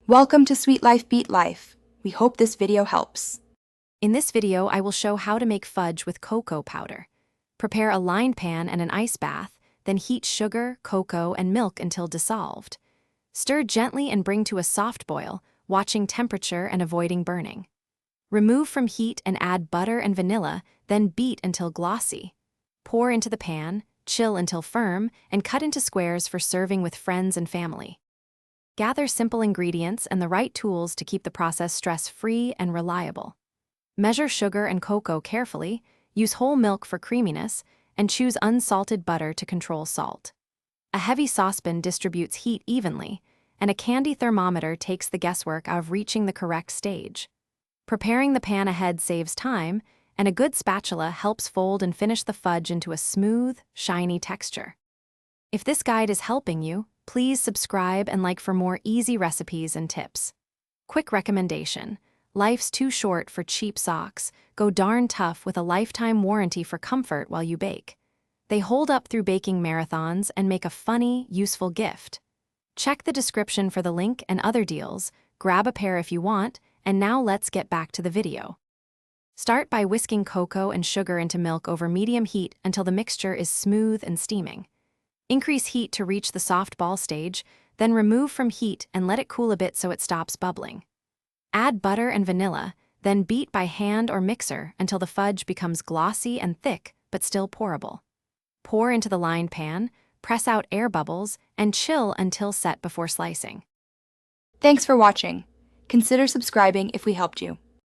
Welcome to Sweet Life Beat Life. We hope this video helps. In this video, I will show how to make fudge with cocoa powder. Prepare a lined pan and an ice bath, then heat sugar, cocoa, and milk until dissolved. Stir gently and bring to a soft boil, watching temperature and avoiding burning. Remove from heat and add butter and vanilla, then beat until glossy. Pour into the pan, chill until firm, and cut into squares for serving with friends and family. Gather simple ingredients and the right tools to keep the process stress-free and reliable. Measure sugar and cocoa carefully, use whole milk for creaminess, and choose unsalted butter to control salt. A heavy saucepan distributes heat evenly, and a candy thermometer takes the guesswork out of reaching the correct stage. Preparing the pan ahead saves time, and a good spatula helps fold and finish the fudge into a smooth, shiny texture. If this guide is helping you, please subscribe and like for more easy recipes and tips. Quick recommendation: life's too short for cheap socks. Go darn tough with a lifetime warranty for comfort while you bake. They hold up through baking marathons and make a funny, useful gift. Check the description for the link and other deals, grab a pair if you want, and now let's get back to the video. Start by whisking cocoa and sugar into milk over medium heat until the mixture is smooth and steaming. Increase heat to reach the soft ball stage, then remove from heat and let it cool a bit so it stops bubbling. Add butter and vanilla, then beat by hand or mixer until the fudge becomes glossy and thick but still pourable. Pour into the lined pan, press out air bubbles, and chill until set before slicing. Thanks for watching. Consider subscribing if we helped you.